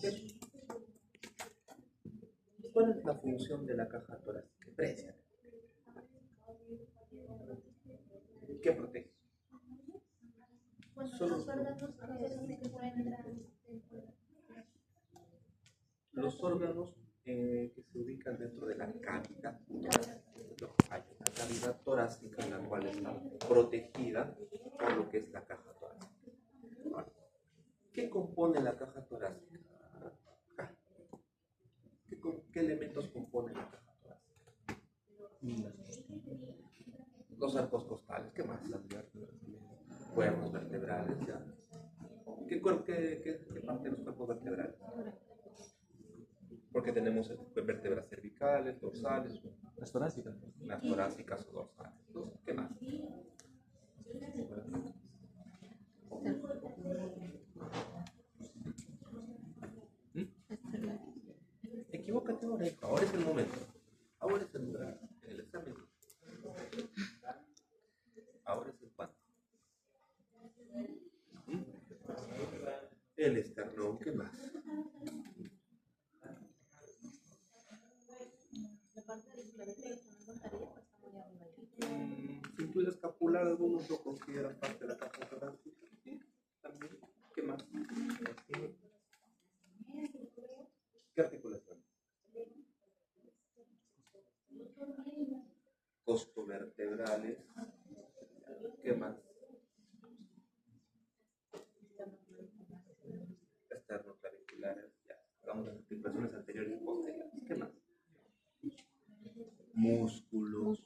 peso. ¿Cuál es la función de la caja torácica? Precia. ¿Qué protege? Los órganos que se ubican dentro de la cavidad torácica. Hay una cavidad torácica en la cual está protegida por lo que es la caja torácica. ¿Qué compone la caja torácica? ¿Qué elementos componen la caja torácica? Los arcos costales, ¿qué más? Cuerpos vertebrales, ¿ya? ¿Qué parte de los cuerpos vertebrales? Porque tenemos vértebras cervicales, dorsales. Las torácicas. Las torácicas o dorsales. ¿Qué más? Equivócate ahora, hijo. Ahora es el momento. Ahora es el examen. Ahora es el cuánto. El esternón, ¿qué más? Cintura escapular, algunos lo consideran parte de la caja torácica. También. ¿Qué más? ¿Qué articulación? Costovertebrales. ¿Qué más? Esternoclaviculares. Ya. Hagamos las articulaciones anteriores y posteriores. ¿Qué más? Músculos.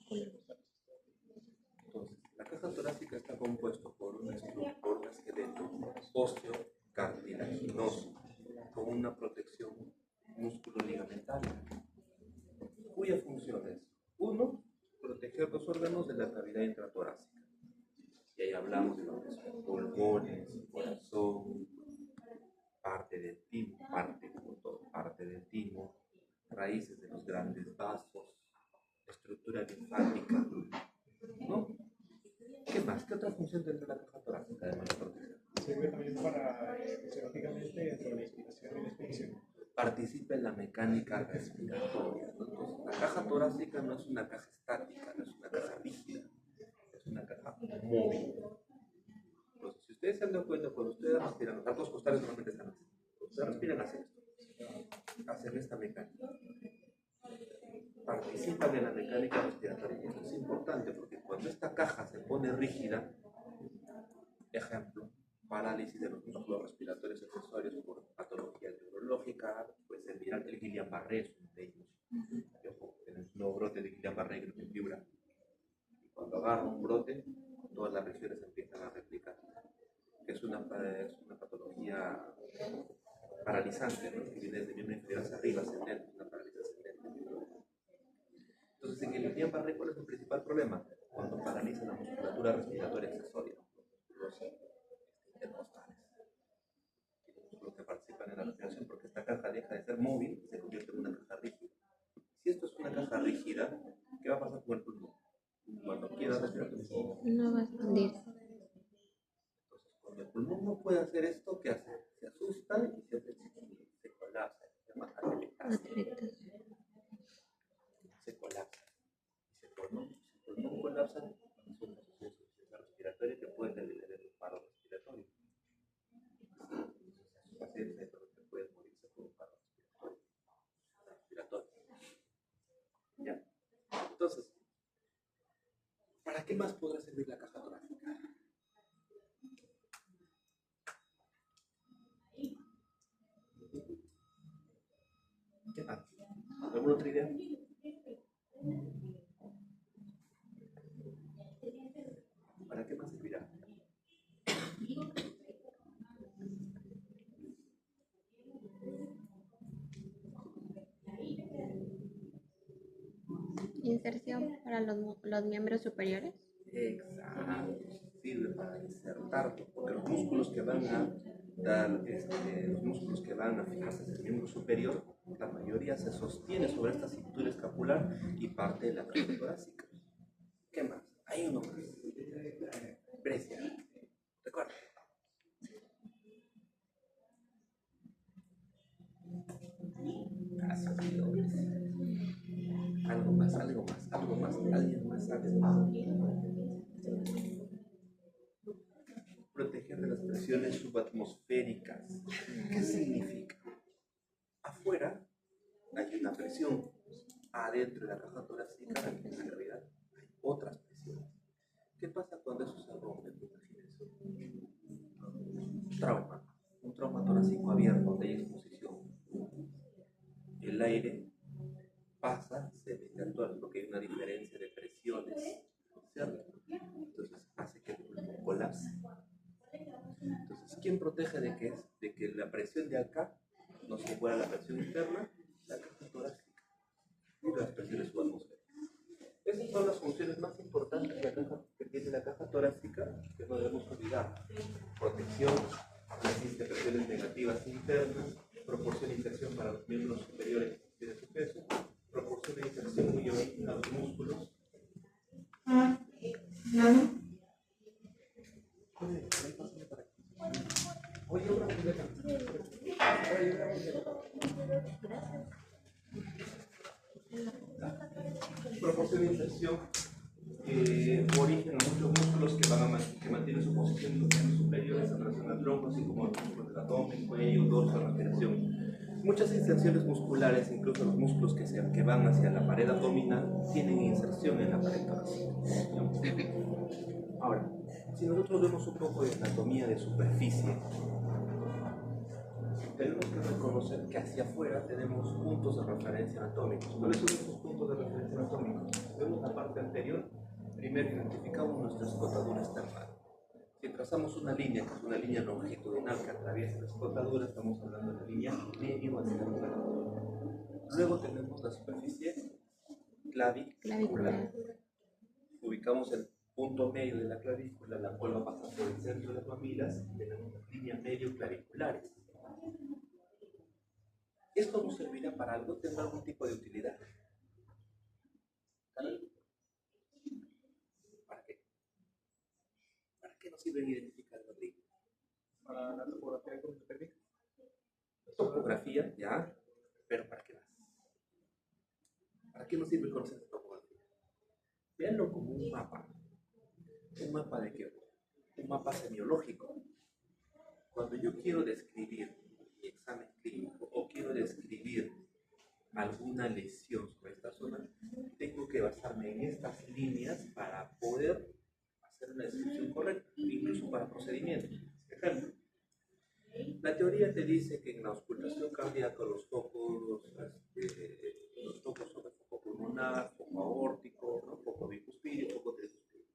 Entonces, la caja torácica está compuesta por un esqueleto óseo cartilaginoso con una protección músculo-ligamentaria, cuya función es, uno, proteger los órganos de la cavidad intratorácica. Y ahí hablamos de lo que son pulmones, corazón, parte del timo, raíces de los grandes vasos, estructura linfática, ¿no? ¿Qué más? ¿Qué otra función tendrá la caja torácica además de protección? Sirve también para, fisiológicamente, dentro de la inspiración y la expiración. Participa en la mecánica respiratoria. Entonces, la caja torácica no es una caja estática, no es una caja rígida, es una caja móvil. Entonces, si ustedes se han dado cuenta, cuando ustedes respiran, los arcos costales normalmente están así. Ustedes respiran así, hacen esta mecánica. Participan en la mecánica respiratoria. Esto es importante porque cuando esta caja se pone rígida, ejemplo, parálisis de los músculos respiratorios accesorios por patología neurológica, pues el viral del Guillain-Barré es uno de ellos. Tenemos un nuevo brote de Guillain-Barré que nos fibra. Y cuando agarra un brote, todas las regiones empiezan a replicar. Es una patología paralizante, ¿no? Que viene desde miembro inferior hacia arriba, ascendente, una parálisis ascendente. Entonces, en el Guillain-Barré, ¿cuál es el principal problema? Cuando paraliza la musculatura respiratoria accesoria, los intercostales, los que participan en la respiración, porque esta caja deja de ser móvil y se convierte en una caja rígida. Si esto es una caja rígida, ¿qué va a pasar con el pulmón? Cuando quiera respirar, no va a expandir. Entonces, cuando el pulmón no puede hacer esto, ¿qué hace? Se asusta y se colapsa, se llama atelectasia. Se colapsa. Si el pulmón colapsa, es una insuficiencia respiratoria que puede terminar en un paro respiratorio. Sus pacientes pueden morirse por un paro respiratorio. ¿Ya? Entonces, ¿para qué más podrá servir la caja torácica? ¿Qué más? ¿Alguna otra idea? ¿Para qué más servirá? Inserción para los miembros superiores. Exacto. Sirve para insertar, porque los músculos que van a dar, los músculos que van a fijarse en el miembro superior, la mayoría se sostiene sobre esta cintura escapular y parte de la caja torácica. ¿Qué más? Hay uno más. Precia. Recuerda. espacios mayores. Algo más, algo más, algo más, alguien más sabe. Proteger de las presiones subatmosféricas. ¿Qué significa? Afuera hay una presión, adentro de la caja torácica en realidad hay otras presiones. ¿Qué pasa cuando eso se rompe? Un trauma torácico abierto donde hay exposición. El aire pasa, se interactúa porque hay una diferencia de presiones, ¿cierto? Entonces hace que el pulmón colapse. Entonces, ¿quién protege de qué es? De que la presión de acá no se iguala a la presión interna, la caja torácica y las presiones subatmosféricas. Esas son las funciones más importantes que tiene la caja torácica, que no debemos olvidar. Protección, resiste presiones negativas internas, proporciona inserción para los miembros superiores de su peso, proporciona inserción muy óptima a los músculos. Proporciona inserción origen a muchos músculos que mantienen su posición en los miembros superiores en relación al tronco, así como los músculos del abdomen, cuello, dorso, respiración. Muchas inserciones musculares, incluso los músculos que van hacia la pared abdominal, tienen inserción en la pared torácica. Ahora, si nosotros vemos un poco de anatomía de superficie, tenemos que reconocer que hacia afuera tenemos puntos de referencia anatómicos. ¿Cuáles son esos puntos de referencia anatómicos? Vemos la parte anterior, primero identificamos nuestra escotadura externa. Si trazamos una línea, que es una línea longitudinal que atraviesa la escotadura, estamos hablando de la línea medio-anterolar. Luego tenemos la superficie clavicular. Ubicamos el punto medio de la clavícula, la cual va a pasar por el centro de las mamilas, y tenemos las líneas medio-claviculares. ¿Esto nos servirá para algo? ¿Tendrá algún tipo de utilidad? ¿Para qué? ¿Para qué nos sirven identificar las líneas? Para la topografía térmica. Topografía, ya, pero ¿para qué más? ¿Para qué nos sirve conocer la topografía? Véanlo como un mapa. ¿Un mapa de qué? Un mapa semiológico. Cuando yo quiero describir mi examen clínico o quiero describir alguna lesión sobre esta zona, tengo que basarme en estas líneas para poder hacer una descripción correcta, incluso para procedimientos. Ejemplo, la teoría te dice que en la auscultación cardíaca los focos son el foco pulmonar, foco aórtico, ¿no? Foco bicuspidio, foco tricuspidio.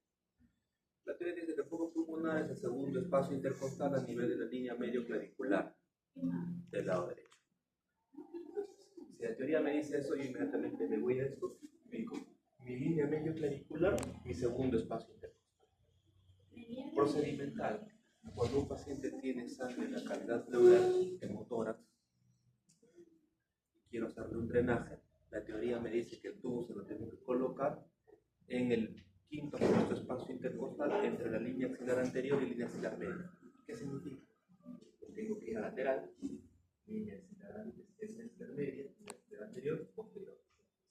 La teoría dice que el foco pulmonar es el segundo espacio intercostal a nivel de la línea medio clavicular del lado derecho. Entonces, si la teoría me dice eso, yo inmediatamente me voy a esto y digo, mi línea medio clavicular, mi segundo espacio intercostal. Procedimental. Cuando un paciente tiene sangre en la cavidad pleural, hemotórax, y quiero hacerle un drenaje, la teoría me dice que el tubo se lo tengo que colocar en el quinto o sexto espacio intercostal entre la línea axilar anterior y línea axilar media. ¿Qué significa? Tengo que ir a lateral, línea axilar intermedia, línea axilar anterior, posterior.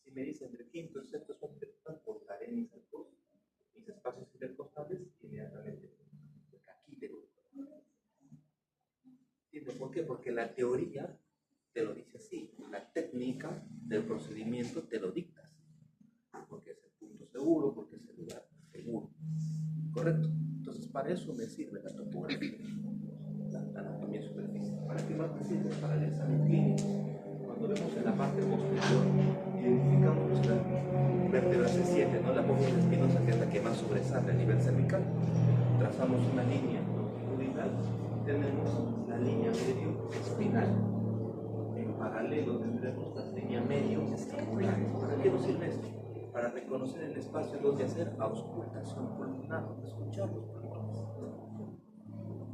Si me dice entre el quinto y sexto espacio intercostal, colocaré mis espacios intercostales inmediatamente. Aquí tengo. ¿Entiendes por qué? Porque la teoría te lo dice así, la técnica del procedimiento te lo dicta así. Porque es el punto seguro, porque es el lugar seguro. ¿Correcto? Entonces, para eso me sirve la topografía, la anatomía superficial. ¿Para qué más me sirve? Para el examen clínico. Cuando vemos en la parte posterior, identificamos nuestra vértebra C7, ¿no? La apófisis espinosa, que es la que más sobresale a nivel cervical. Trazamos una línea longitudinal, tenemos la línea medio espinal. En paralelo tendremos la línea medio escapular. ¿Para qué nos sirve esto? Para reconocer el espacio donde hacer auscultación pulmonar, escuchar los pulmones.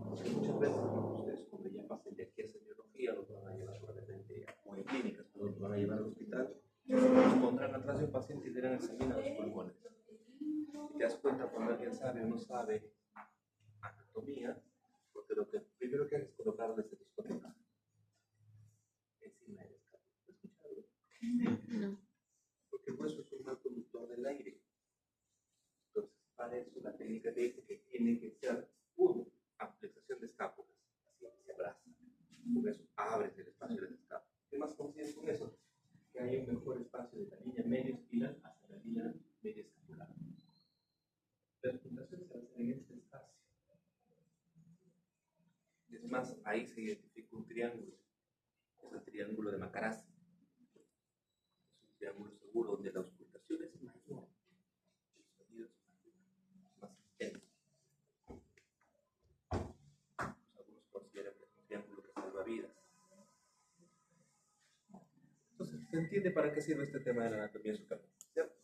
Porque muchas veces ustedes, cuando ya pasen de aquí a semiología, los van a llevar probablemente o en clínicas, los van a llevar al hospital, los pondrán atrás de un paciente y le dirán examinar los pulmones. Si te das cuenta cuando alguien sabe o no sabe anatomía, porque lo que primero que haces es colocarles el disco de caja encima del escape. ¿Escucharon? No. Porque el hueso es un mal conductor del aire. Entonces, para eso la técnica te dice que tiene que ser uno, ampliación de escápulas, así que se abraza. Con eso abres el espacio de la escápula. ¿Qué más consigues con eso? Que haya un mejor espacio de la línea medio espinal hacia la línea media escapular. La articulación se hace en este espacio. Es más, ahí se identifica un triángulo. Es el triángulo de Macarazzi. Es un triángulo seguro donde la auscultación es mayor. El sonido es mayor, más intenso. Algunos consideran que es un triángulo que salva vidas. Entonces, ¿se entiende para qué sirve este tema de la anatomía de su carne? ¿Cierto?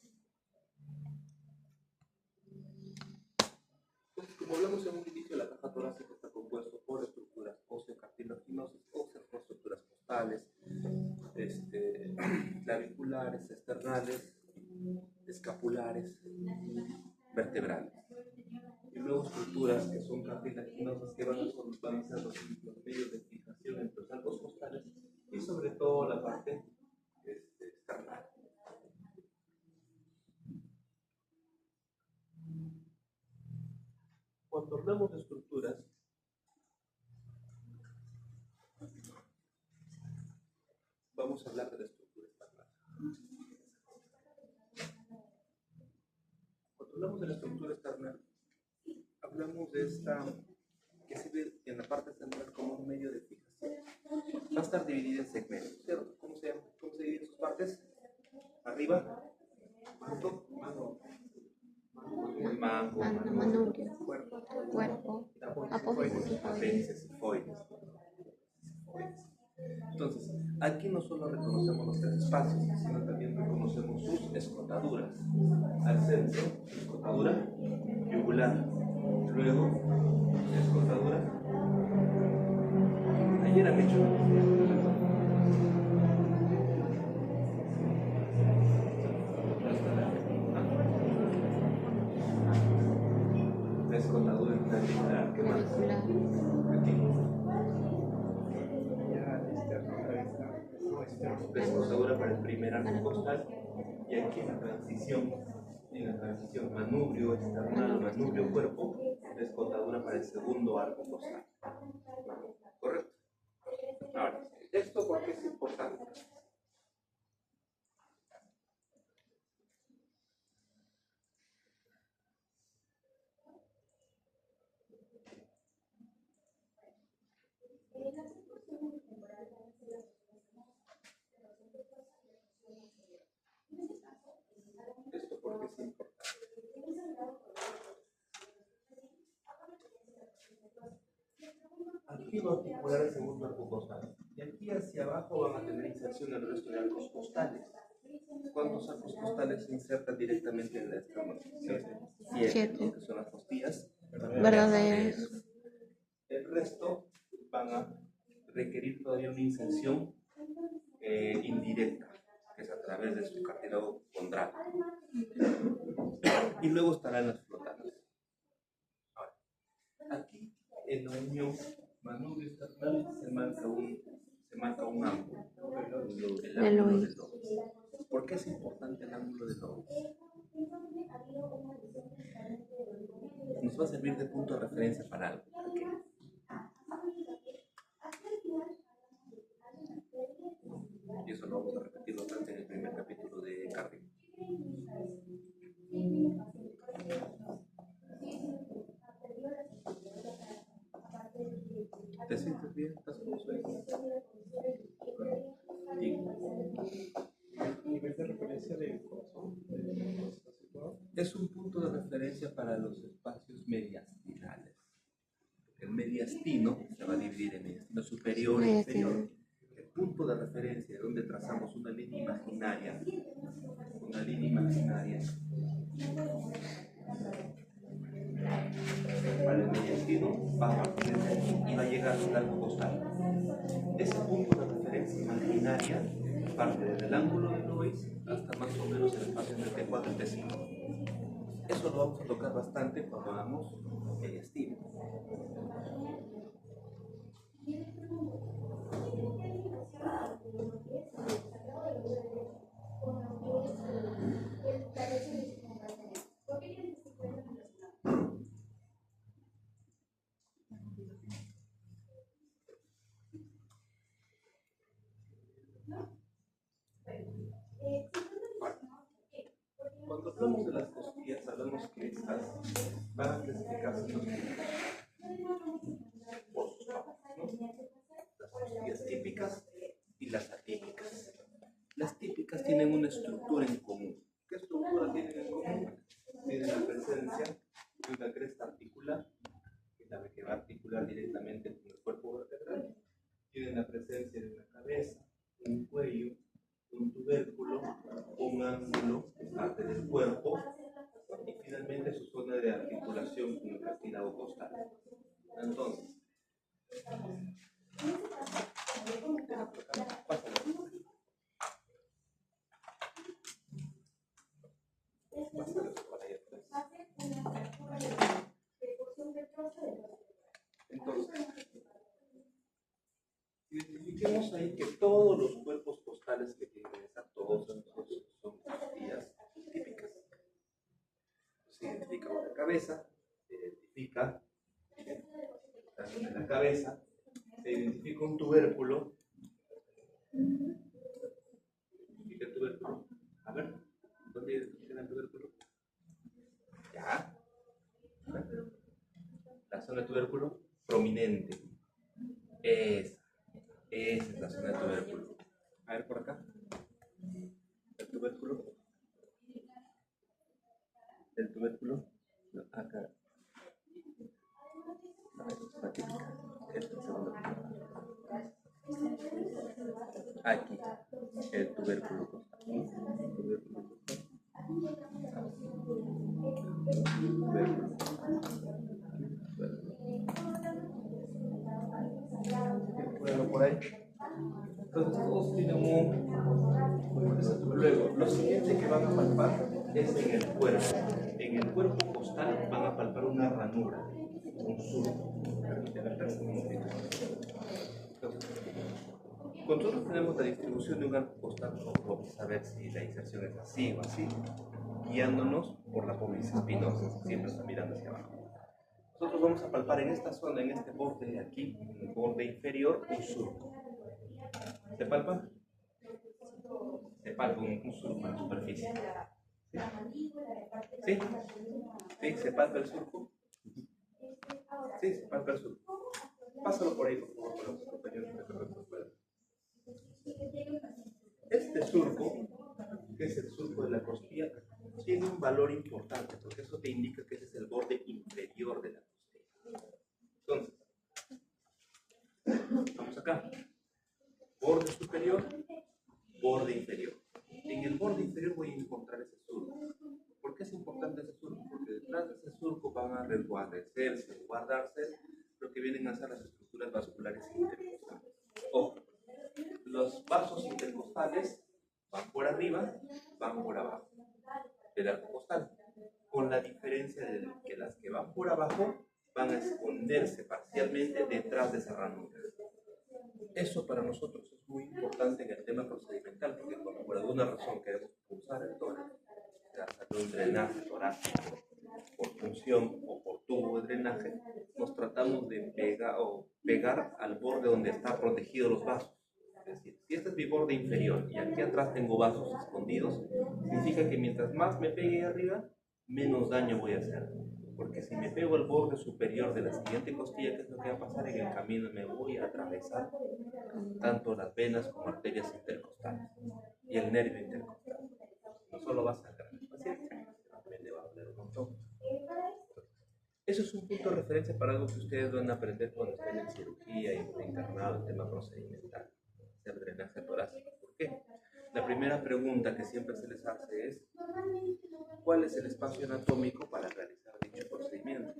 Entonces, como hablamos en un inicio, la caja torácica está compuesta por estructuras óseo-cartilaginosas, óseas, por estructuras costales, claviculares, esternales, escapulares, vertebrales. Y luego estructuras que son cartilaginosas que van a supervisar los medios de fijación entre los arcos costales y sobre todo la parte external. Cuando hablamos de estructuras, vamos a hablar de la estructura external. Cuando hablamos de la estructura external, hablamos de esta que sirve en la parte central como un medio de fijación. Va a estar dividida en segmentos, ¿cierto? ¿Cómo se dividen sus partes? Arriba, Manubrio, cuerpo, apófisis y apéndice, sifoides. Entonces, aquí no solo reconocemos los tres espacios, sino también reconocemos sus escotaduras. Al centro, escotadura yugular. Luego, escotadura. Ayer han hecho la escotadura clavicular. ¿Qué más? Aquí. La escotadura para el primer arco costal y aquí en la transición manubrio external, manubrio cuerpo, la escotadura para el segundo arco costal. ¿Correcto? Ahora, ¿esto por qué es importante? Esto porque es importante. Aquí va a articular el segundo arco costal. Y aquí hacia abajo van a tener inserción el resto de arcos costales. ¿Cuántos arcos costales se insertan directamente en la esternón? 7, ¿no? Que son las costillas verdaderas. El resto van a requerir todavía una inserción indirecta, que es a través de su cartílago condral. Y luego estarán las flotantes. Ahora, aquí en la unión manubrio external se marca un ángulo, el ángulo del lobo. ¿Por qué es importante el ángulo del lobo? Nos va a servir de punto de referencia para algo. Y eso lo vamos a repetir bastante en el primer capítulo de cardio. ¿Te sientes bien? ¿Estás como sueño? ¿Nivel de referencia del corazón? Es un punto de referencia para los espacios mediastinales. El mediastino se va a dividir en mediastino superior e inferior. El punto de referencia donde trazamos una línea imaginaria para el mediastino va a partir de aquí y va a llegar al arco costal. Ese punto de referencia imaginaria parte desde el ángulo de Lois hasta más o menos el espacio entre T4 y T5. Eso lo vamos a tocar bastante cuando hagamos mediastino. Cuando hablamos de las costillas, hablamos que estas van a clasificarse en dos tipos, por sus partes, ¿no? Las costillas típicas y las atípicas. Las típicas tienen una estructura en común. ¿Qué estructura tienen en común? Tienen la presencia de una cresta articular, que es la que va a articular directamente con el cuerpo vertebral. Tienen la presencia de una cabeza, un cuello, un tubérculo, un ángulo, parte del cuerpo, y finalmente su zona de articulación con el cartílago costal. Entonces, entonces, identifiquemos ahí que todos los cuerpos costales que tienen esa todos son costillas típicas. Se identifica una cabeza, se identifica la cabeza, se identifica un tubérculo. ¿Identifica el tubérculo? A ver, ¿dónde identifica el tubérculo? Ya. La zona de tubérculo prominente. Esa es la zona de tubérculo. A ver por acá. El tubérculo. El tubérculo. No, acá. No, esta es la típica. Esta es la segunda. Aquí. El tubérculo. El tubérculo. Bueno, por ahí. Entonces todos tienen luego, lo siguiente que van a palpar es en el cuerpo. En el cuerpo costal van a palpar una ranura, un surco. Permíteme atrás un momentito. Cuando nosotros tenemos la distribución de un arco costal, vamos a ver si la inserción es así o así, guiándonos por la pólice espinosa, siempre está mirando hacia abajo. Nosotros vamos a palpar en esta zona, en este borde de aquí, en el borde inferior, un surco. ¿Se palpa? Se palpa un surco en la superficie. ¿Sí? ¿Sí? ¿Se palpa el surco? Sí, se palpa el surco. Pásalo por ahí, por favor, para los compañeros que te puedan. Este surco, que es el surco de la costilla, tiene un valor importante, porque eso te indica que ese es el borde inferior de la costilla. Entonces, vamos acá. Borde superior, borde inferior. En el borde inferior voy a encontrar ese surco. ¿Por qué es importante ese surco? Porque detrás de ese surco van a resguardarse lo que vienen a ser las estructuras vasculares intercostales. Ojo, los vasos intercostales van por arriba, van por abajo del arco costal, con la diferencia de que las que van por abajo van a esconderse parcialmente detrás de esa ranura. Eso para nosotros es muy importante en el tema procedimental, porque cuando por alguna razón queremos pulsar el tórax, hacer un drenaje torácico por función o por tubo de drenaje, nos tratamos de pegar al borde donde están protegidos los vasos. Es decir, si este es mi borde inferior y aquí atrás tengo vasos escondidos, significa que mientras más me pegue arriba, menos daño voy a hacer. Porque si me pego al borde superior de la siguiente costilla, ¿qué es lo que va a pasar? En el camino me voy a atravesar tanto las venas como arterias intercostales y el nervio intercostal. No solo va a sangrar el paciente, también le va a doler un montón. Eso es un punto de referencia para algo que ustedes van a aprender cuando estén en cirugía y estén internados en tema procedimental, el drenaje torácico. ¿Por qué? La primera pregunta que siempre se les hace es: ¿cuál es el espacio anatómico para realizar dicho procedimiento?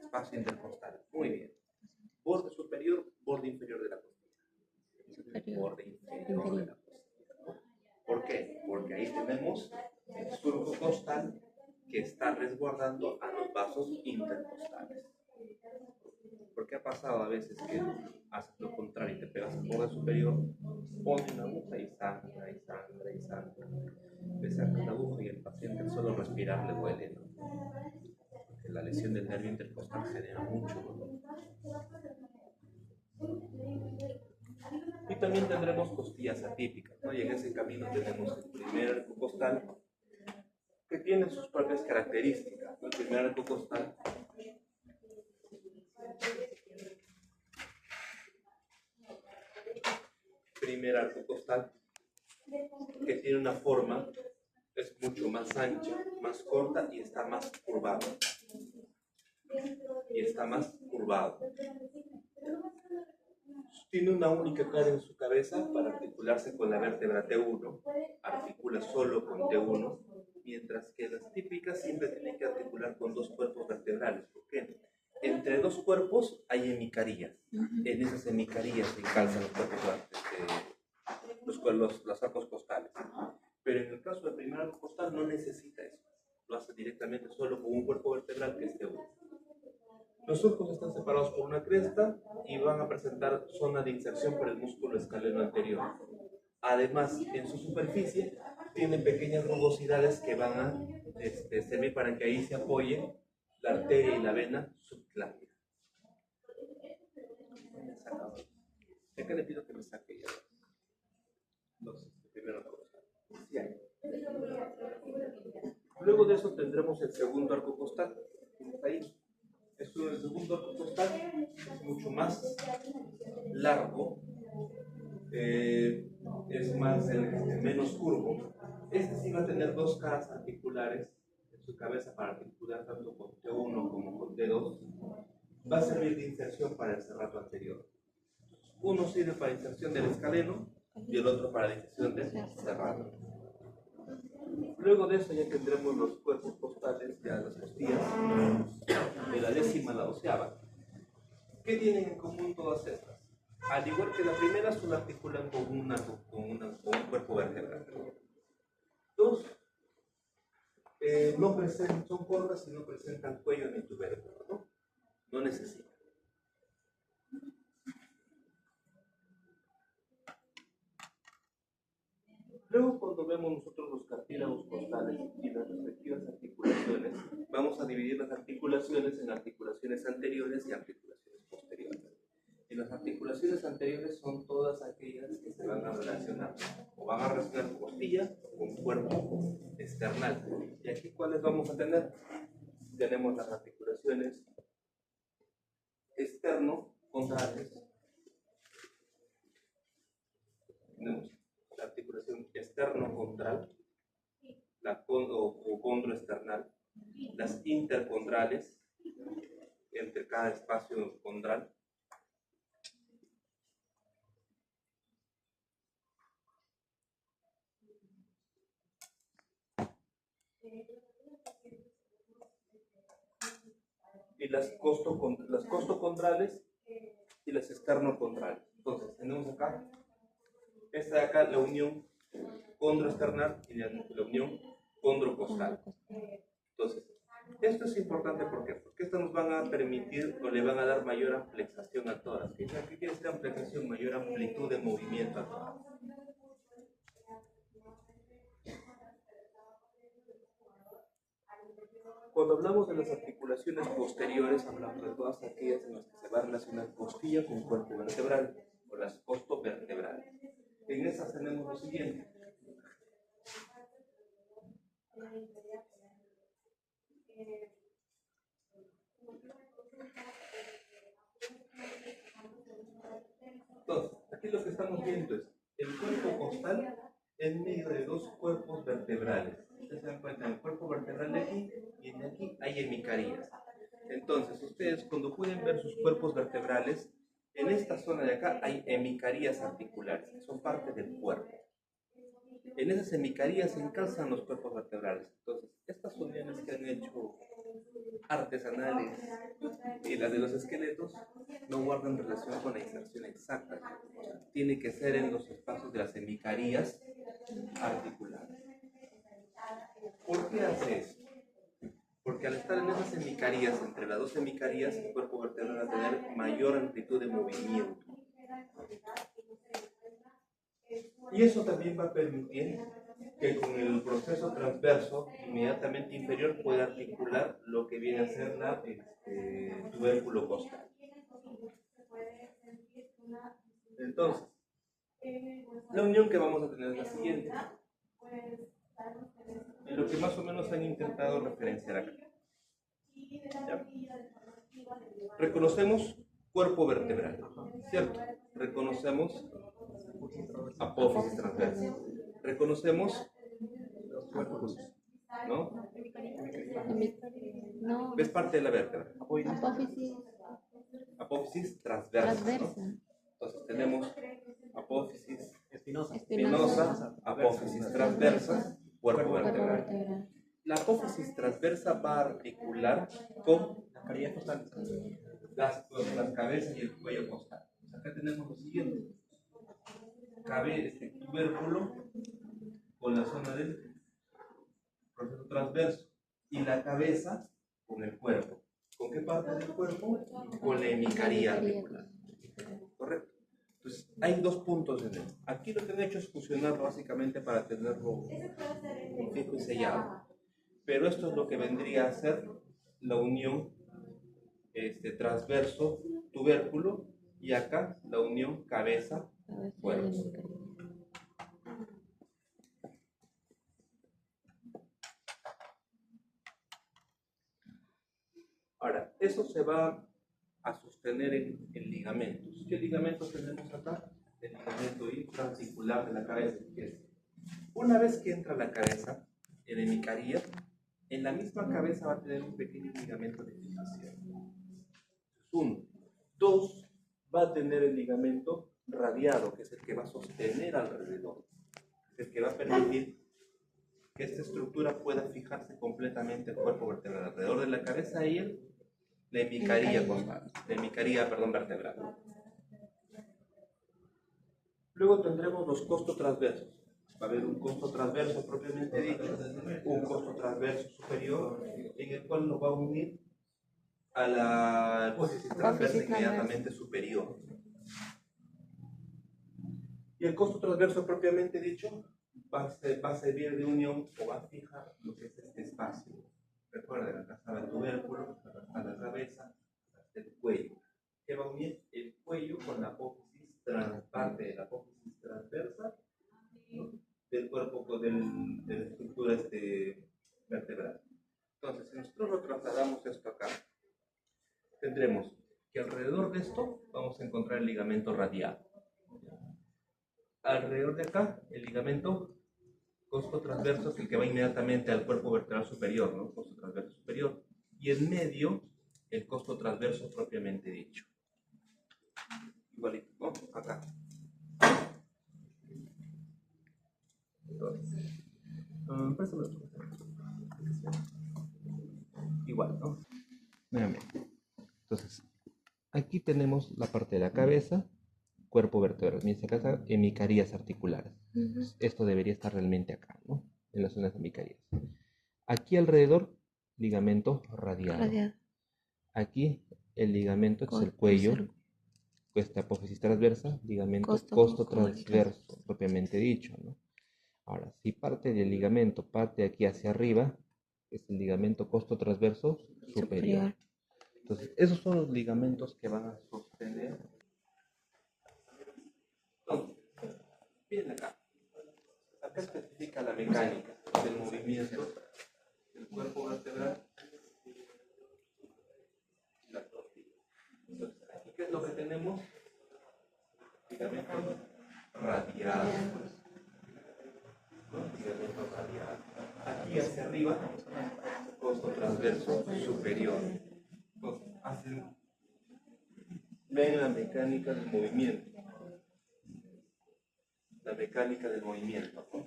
Espacio intercostal. Muy bien. Borde superior, borde inferior de la costilla. Borde inferior de la costilla. ¿Por qué? Porque ahí tenemos el surco costal que está resguardando a los vasos intercostales. Porque ha pasado a veces que haces lo contrario y te pegas al borde superior, pones una aguja y sangra, y sangra, y sangra. Le sacas la aguja y el paciente al solo respirar le duele, ¿no? Porque la lesión del nervio intercostal genera mucho dolor. Y también tendremos costillas atípicas, ¿no? Y en ese camino tenemos el primer arco costal, que tiene sus propias características, ¿no? El primer arco costal que tiene una forma, es mucho más ancha, más corta y está más curvado. Tiene una única cara en su cabeza para articularse con la vértebra T1, articula solo con T1, mientras que las típicas siempre tienen que articular con dos cuerpos vertebrales. ¿Por qué? Entre dos cuerpos hay hemicarías. En esas hemicarías se encalzan los arcos costales. Pero en el caso del primer arco costal no necesita eso. Lo hace directamente solo con un cuerpo vertebral que es T1. Los surcos están separados por una cresta y van a presentar zona de inserción por el músculo escaleno anterior. Además, en su superficie tienen pequeñas rugosidades que van a servir para que ahí se apoye la arteria y la vena subclavia. Acá le pido que me saque ya los primeros costales. Sí hay. Luego de eso tendremos el segundo arco costal. Está ahí. El segundo arco costal es mucho más largo, es más menos curvo. Este sí va a tener dos caras articulares en su cabeza para articular tanto con T1 como con T2. Va a servir de inserción para el serrato anterior. Uno sirve para inserción del escaleno y el otro para la inserción del serrato. Luego de eso ya tendremos los cuerpos costales, ya las costillas, de la décima a la doceava. ¿Qué tienen en común todas estas? Al igual que la primera, solo articulan con un cuerpo vertebral. Dos, son cortas y no presentan cuello ni tubérculo, ¿no? No necesitan. Luego, cuando vemos nosotros los cartílagos costales y las respectivas articulaciones, vamos a dividir las articulaciones en articulaciones anteriores y articulaciones posteriores. Y las articulaciones anteriores son todas aquellas que se van a relacionar costilla con cuerpo external. ¿Y aquí cuáles vamos a tener? Tenemos las articulaciones externo-contrales. Tenemos la articulación externo-contral, o condroesternal, las intercondrales, entre cada espacio condral, y las costocondrales y las externocondrales. Entonces, tenemos acá, esta de acá, la unión condroesternal y la unión condrocostal. Entonces, esto es importante porque esto nos van a permitir o le van a dar mayor ampliación al tórax. ¿Qué quiere decir ampliación? Mayor amplitud de movimiento al tórax. Cuando hablamos de las articulaciones posteriores, hablamos de todas aquellas en las que se va a relacionar costilla con cuerpo vertebral, o las costovertebrales. En esas tenemos lo siguiente. Entonces, aquí lo que estamos viendo es el cuerpo costal en medio de dos cuerpos vertebrales. Ustedes se dan cuenta, en el cuerpo vertebral de aquí y de aquí hay hemicarías. Entonces, ustedes cuando pueden ver sus cuerpos vertebrales, en esta zona de acá hay hemicarías articulares, que son parte del cuerpo. En esas hemicarías se encalzan los cuerpos vertebrales. Entonces, estas uniones que han hecho artesanales y las de los esqueletos no guardan relación con la inserción exacta. Tiene que ser en los espacios de las hemicarías articulares. ¿Por qué hace eso? Porque al estar en esas hemicarías, entre las dos hemicarías, el cuerpo vertebral va a tener mayor amplitud de movimiento. Y eso también va a permitir que con el proceso transverso inmediatamente inferior pueda articular lo que viene a ser la tubérculo costal. Entonces, La unión que vamos a tener es la siguiente. En lo que más o menos han intentado referenciar acá. ¿Ya? Reconocemos cuerpo vertebral, ¿cierto? Reconocemos apófisis transversa. Reconocemos cuerpos, ¿no? No, Es parte de la vértebra. apófisis Apófisis transversa, transversa. ¿no? Entonces tenemos apófisis Espinosa. espinosa, apófisis transversa, cuerpo Cuerpo vertebral. vertebral. La apófisis transversa va a articular con Las carillas costales. las cabezas y el cuello costal. Acá tenemos lo siguiente. Cabe este tubérculo con la zona del proceso transverso y la cabeza con el cuerpo. ¿Con qué parte del cuerpo? Con la hemicaría articular. ¿Correcto? Entonces, hay dos puntos en él. Aquí lo que han hecho es fusionarlo básicamente para tenerlo fijo y sellado. Pero esto es lo que vendría a ser la unión transverso tubérculo y acá la unión cabeza cuerpo. Ahora, eso se va a sostener en ligamentos. ¿Qué ligamentos tenemos acá? El ligamento intraarticular de la cabeza. Una vez que entra la cabeza en hemicaría, en la misma cabeza va a tener un pequeño ligamento de fijación. Uno. Dos, va a tener el ligamento radiado, que es el que va a sostener alrededor. Es el que va a permitir que esta estructura pueda fijarse completamente el cuerpo vertebral alrededor de la cabeza y la hemicaría costal, la hemicaría, vertebral. Luego tendremos los costos transversos. Va a haber un costo transverso propiamente dicho, un costo transverso superior, en el cual nos va a unir a la apófisis transversa inmediatamente superior. Y el costo transverso propiamente dicho va a servir de unión o va a fijar lo que es este espacio. Recuerden, acá está el tubérculo, acá está la cabeza, acá está el cuello. Que va a unir el cuello con la apófisis parte de la apófisis transversa, ¿no? Del cuerpo, de la estructura vertebral. Entonces, si nosotros lo trasladamos esto acá, tendremos que alrededor de esto vamos a encontrar el ligamento radial. Alrededor de acá, el ligamento costo transverso, es el que va inmediatamente al cuerpo vertebral superior, ¿no? Costo transverso superior. Y en medio, el costo transverso propiamente dicho. Igualito, ¿no? Acá. Entonces, igual, ¿no? Nuevamente. Entonces, aquí tenemos la parte de la cabeza, cuerpo vertebral. Miren, acá está hemicarías articulares. Esto debería estar realmente acá, ¿no? En las zonas hemicarias. Aquí alrededor, ligamento radiado. Aquí el ligamento, que es el cuello, esta apófisis transversa, ligamento costo transverso, propiamente dicho, ¿no? Ahora, si parte del ligamento parte aquí hacia arriba, es el ligamento costo transverso superior. Entonces, esos son los ligamentos que van a sostener. Entonces, miren acá. Acá especifica la mecánica del movimiento del cuerpo vertebral y la tortilla. Entonces, aquí, ¿qué es lo que tenemos? Ligamento radial. ¿No? Ligamento radial. Aquí hacia arriba, costo transverso superior. Entonces, ven la mecánica del movimiento. La mecánica del movimiento, ¿no?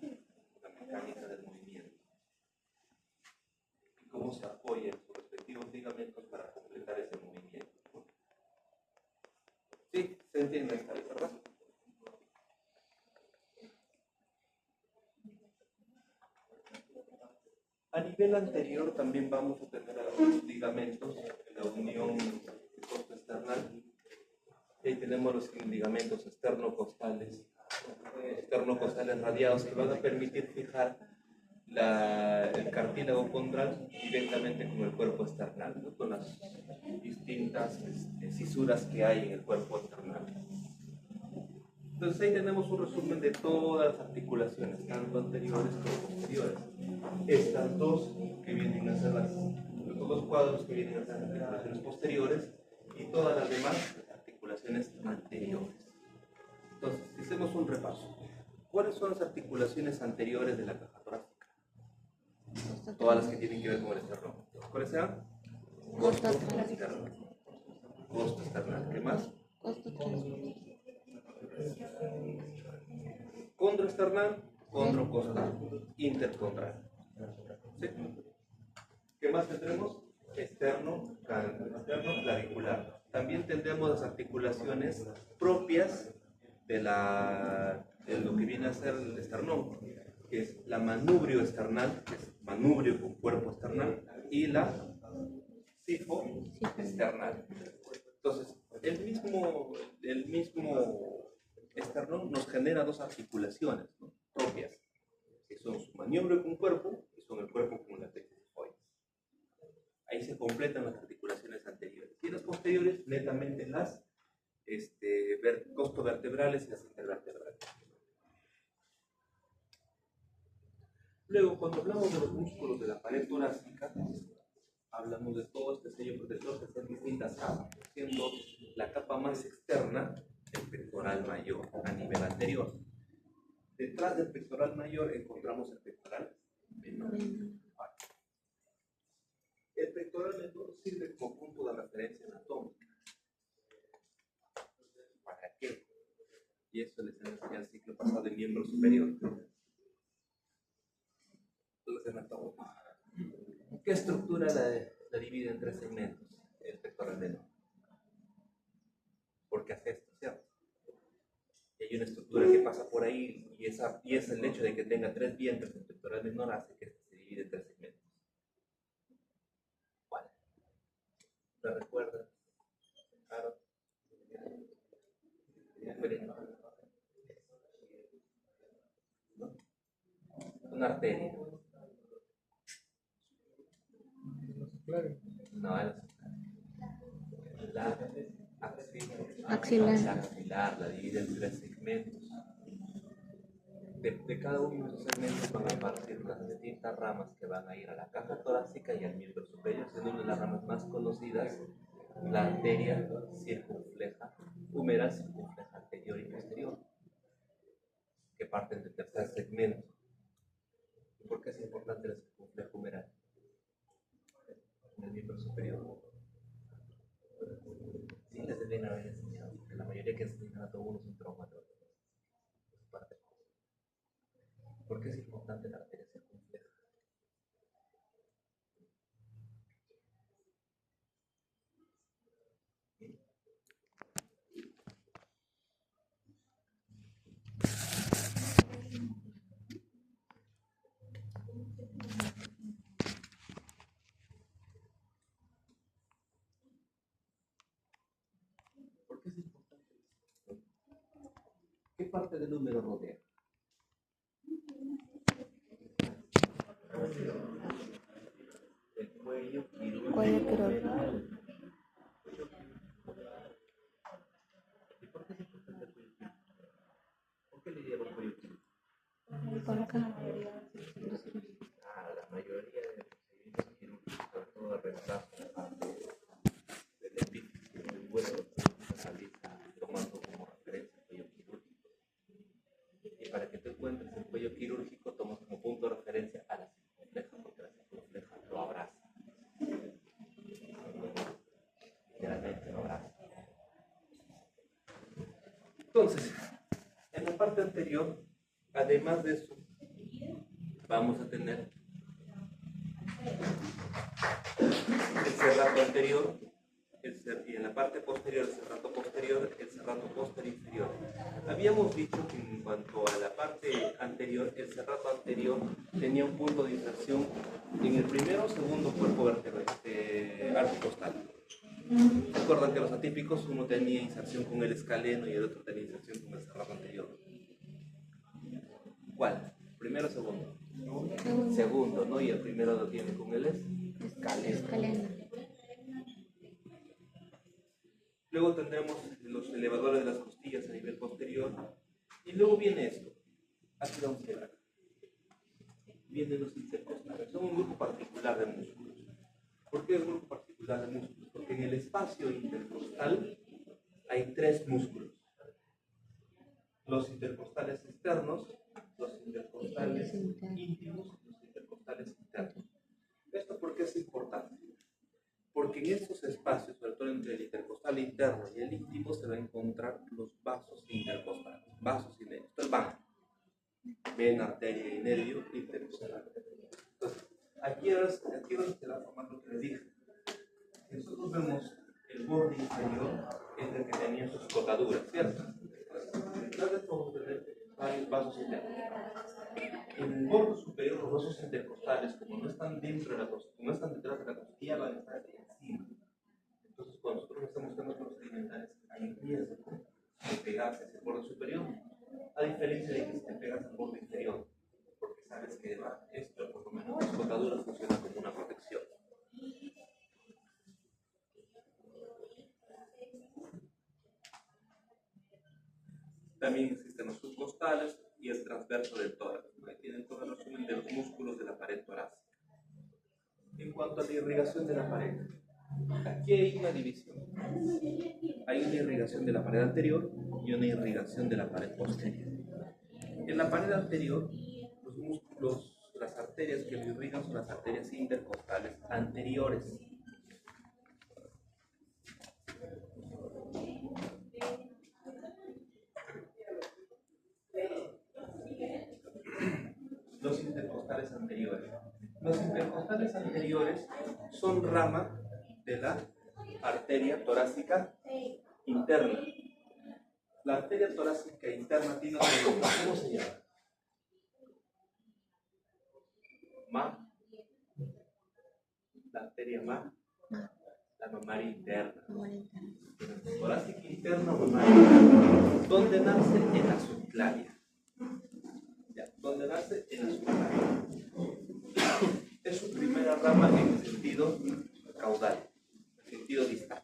La mecánica del movimiento. Y cómo se apoyan sus respectivos ligamentos para completar ese movimiento. Sí, se entiende esta vez, ¿verdad? A nivel anterior también vamos a tener algunos ligamentos en la unión costo-external. Y ahí tenemos los ligamentos externo-costales radiados que van a permitir fijar el cartílago condral directamente con el cuerpo external, ¿no? Con las distintas fisuras que hay en el cuerpo external. Entonces ahí tenemos un resumen de todas las articulaciones, tanto anteriores como posteriores. Estas dos que vienen a ser los dos cuadros que vienen a ser las articulaciones posteriores y todas las demás articulaciones anteriores. Entonces, si hacemos un repaso, ¿cuáles son las articulaciones anteriores de la caja torácica? Todas las que tienen que ver con el esternón. ¿Cuáles serán? Costo esternal. Costo esternal. ¿Qué más? Costo transversal. Condroesternal, condrocostal, intercondral. ¿Sí? ¿Qué más tendremos? Externo clavicular. También tendremos las articulaciones propias de lo que viene a ser el esternón, que es la manubrio esternal, que es manubrio con cuerpo esternal, y la sifo external. Entonces, el mismo esternón nos genera dos articulaciones, ¿no?, propias, que son su manubrio con cuerpo y son el cuerpo con la tectifoides. Ahí se completan las articulaciones anteriores. Y las posteriores, netamente las costovertebrales y las intervertebrales. Luego, cuando hablamos de los músculos de la pared torácica, hablamos de todo este sello protector que está en distintas capas, siendo la capa más externa el pectoral mayor a nivel anterior. Detrás del pectoral mayor encontramos el pectoral menor. El pectoral menor sirve como punto de referencia anatómica. ¿Para qué? Y eso les enseñé el ciclo pasado del miembro superior. ¿Qué estructura la divide en tres segmentos? El pectoral menor. Porque hace esto, ¿cierto? Y hay una estructura que pasa por ahí y es el hecho de que tenga tres vientres el pectoral menor hace que se divide en tres segmentos. ¿Cuál? ¿Te recuerdas? Claro. ¿No? Una arteria. No, la axilar, la divide en tres segmentos. De cada uno de esos segmentos van a partir las distintas ramas que van a ir a la caja torácica y al miembro superior, siendo una de las ramas más conocidas la arteria circunfleja, humeral circunfleja anterior y posterior, que parten del tercer segmento. ¿Por qué es importante la circunfleja humeral en el miembro superior? Sí, les deben haber enseñado, porque la mayoría que enseñan a todo uno es un traumatólogo. ¿Por qué es importante la arteria circunfleja? ¿Por qué es importante? ¿Qué parte del húmero rodea? El cuello quirúrgico. Cuello quirúrgico. ¿Y por qué es importante el cuello quirúrgico? ¿Por qué le llaman cuello quirúrgico? Por acá. La mayoría de los procedimientos quirúrgicos, sobre todo de reemplazo del epífisis del hueso, se realiza tomando como referencia el cuello quirúrgico. Y para que tú encuentres el cuello quirúrgico, tomas como punto de referencia a la circunfleja, porque la circunfleja lo abraza. Literalmente lo abraza. Entonces, en la parte anterior, además de eso, vamos a tener el serrato anterior y en la parte posterior el serrato posterior, el serrato posterior inferior. Habíamos dicho que en cuanto a la parte anterior, el serrato anterior tenía un punto de inserción en el primero o segundo cuerpo vertebral articostal. Recuerdan que los atípicos, uno tenía inserción con el escaleno y el otro tenía inserción con el serrato anterior. ¿Cuál? ¿Primero o segundo? Segundo, ¿no? Y el primero lo tiene con el escaleno. Luego tendremos los elevadores de las costillas a nivel posterior luego viene esto. Aquí vamos a ver. Vienen los intercostales. Son un grupo particular de músculos. ¿Por qué un grupo particular de músculos? Porque en el espacio intercostal hay tres músculos. Los intercostales externos, los intercostales íntimos y los intercostales internos. ¿Esto por qué es importante? Porque en estos espacios, sobre todo entre el intercostal interno y el íntimo, se van a encontrar los vasos intercostales. Vasos y nervios. Esto es vano. Vena, arteria y nervio intercostal. Entonces, aquí es donde se va a formar lo que les dije. Si nosotros vemos el borde inferior, es el que tenía sus cotaduras, ¿cierto? Entonces, vamos a tener varios vasos internos. En el borde superior, los vasos intercostales, como no están dentro de la costilla, no están detrás de la costilla, van a estar encima. Entonces, cuando nosotros estamos buscando procedimentales, hay riesgo de pegarse a ese borde superior, a diferencia de que si te pegas al borde inferior, porque sabes que esto, por lo menos, las cotaduras funcionan como una protección. También existen los subcostales y el transverso del tórax, que tienen todo el resumen de los músculos de la pared torácica. En cuanto a la irrigación de la pared, aquí hay una división. Hay una irrigación de la pared anterior y una irrigación de la pared posterior. En la pared anterior, los músculos, las arterias que lo irrigan son las arterias intercostales anteriores. Los intercostales anteriores. Los intercostales anteriores son rama de la arteria torácica interna. La arteria torácica interna tiene una nombre. ¿Cómo se llama? La arteria la mamaria interna. Torácica interna o mamaria interna. ¿Dónde nace? En la subclavia. ¿Dónde nace? En la subclavia. Es su primera rama en el sentido caudal, en el sentido distal.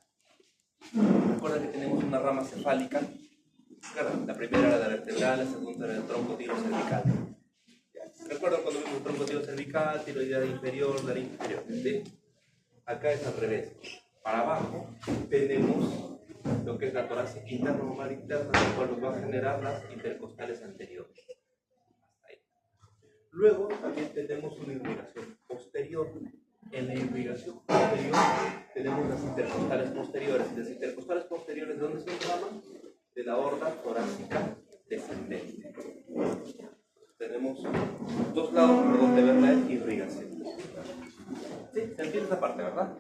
Recuerda que tenemos una rama cefálica. Claro, la primera era la vertebral, la segunda era el tronco tirocervical. Recuerda cuando vimos el tronco tirocervical, tiroidea inferior, nariz inferior. ¿Sí? Acá es al revés. Para abajo tenemos lo que es la torácica interna o mamaria interna, la cual nos va a generar las intercostales anteriores. Luego también tenemos una irrigación posterior. En la irrigación posterior tenemos las intercostales posteriores. ¿Y las intercostales posteriores de dónde son ramas? De la aorta torácica descendente. Tenemos dos lados por donde ver la irrigación. ¿Sí? ¿Se entiende esa parte, verdad?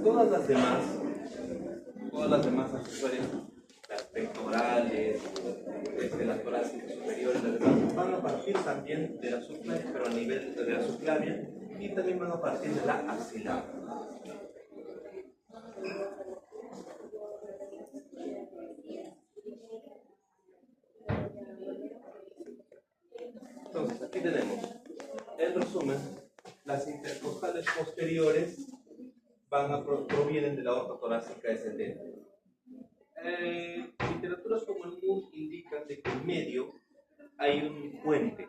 Todas las demás accesorias, las pectorales, las torácicas superiores, las demás, van a partir también de la subclavia, pero a nivel de la subclavia, y también van a partir de la axilar. Entonces, aquí tenemos, en resumen, las intercostales posteriores provienen de la aorta torácica descendente. Literaturas como el MUS indican de que en medio hay un puente.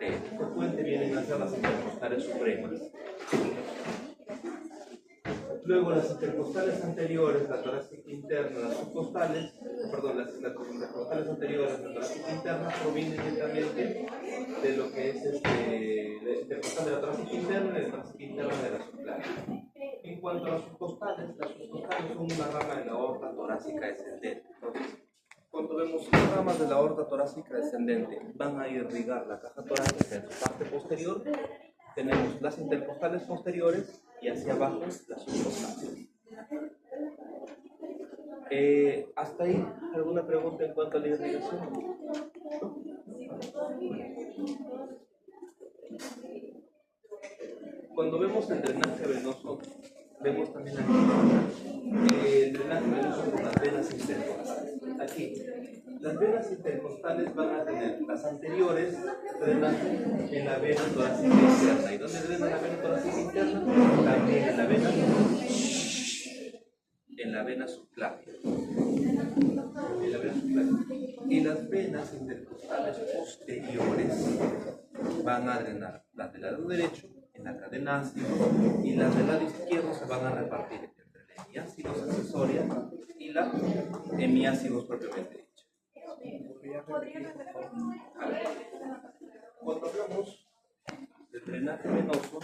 Este puente viene a ser las intercostales supremas. Luego las intercostales anteriores, la torácica interna, las subcostales, las intercostales anteriores, la torácica interna provienen directamente de lo que es la intercostal de la torácica interna y la torácica interna de la subclavia. En cuanto a las subcostales son una rama de la aorta torácica descendente. Entonces, cuando vemos las ramas de la aorta torácica descendente van a irrigar la caja torácica en su parte posterior, tenemos las intercostales posteriores y hacia abajo las subcostales. ¿Hasta ahí alguna pregunta en cuanto a la irrigación? ¿No? Cuando vemos el drenaje venoso, vemos también aquí el drenaje venoso por las venas intercostales. Aquí, las venas intercostales van a tener las anteriores drenan en la vena torácica interna. ¿Y dónde drena la vena torácica interna? También en la vena en la vena subclavia. En la vena subclavia. Y las venas intercostales posteriores van a drenar las del lado derecho en la cadena ácido y las del lado izquierdo se van a repartir entre la hemiácidos accesoria y la hemiácidos propiamente dicha. Cuando hablamos del drenaje venoso,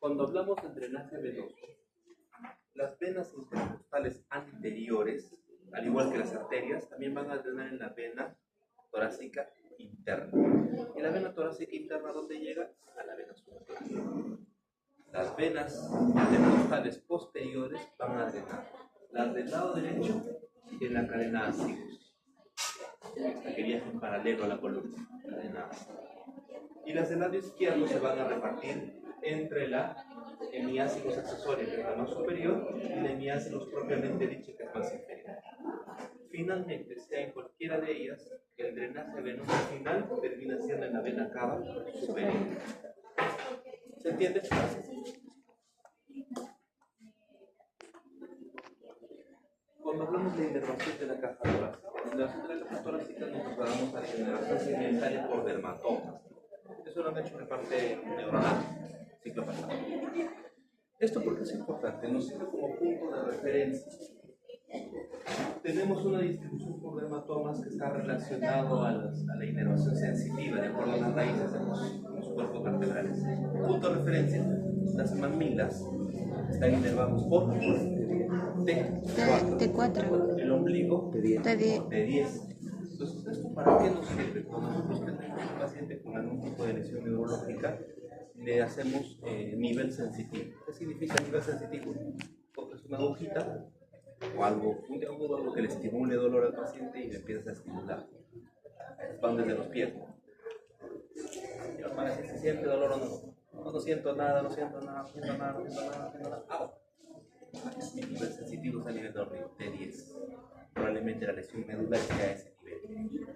cuando hablamos del drenaje venoso, las venas intercostales anteriores, al igual que las arterias, también van a drenar en la vena torácica interna. ¿Y la vena torácica interna dónde llega? A la vena subclavia. Las venas intercostales posteriores van a drenar las del lado derecho en la cadena ácidos, la que viaja en paralelo a la columna, cadena ácidos. Y las del lado izquierdo se van a repartir entre la hemiácidos accesoria, que es la más superior, y la hemiácidos propiamente dicha, que es más inferior. Finalmente, sea en cualquiera de ellas, el drenaje venoso final termina siendo en la vena cava superior. ¿Se entiende? Cuando hablamos de inervación de la caja torácica, en la inervación de la caja torácica nos trasladamos a la inervación segmentaria por dermatomas. Eso lo han hecho en la parte neuronal, ciclo pasado. Esto porque es importante, nos sirve como punto de referencia. Tenemos una distribución por dermatomas que está relacionado a la inervación sensitiva, de acuerdo a las raíces de los cuerpos vertebrales. Punto de referencia, las mamilas están inervados por T4, el ombligo T10. Entonces, ¿esto para qué nos sirve? Cuando nosotros tenemos un paciente con algún tipo de lesión neurológica, le hacemos nivel sensitivo. ¿Qué significa nivel sensitivo? Coges una agujita o algo puntiagudo, algo que le estimule dolor al paciente y le empiezas a estimular. Van desde los pies. Y para si se siente dolor o no. No siento nada, no siento nada, no siento nada, no siento nada, no siento nada. ¡Au! Mi nivel sensitivo es a nivel de T10. Probablemente la lesión medular esté a ese nivel.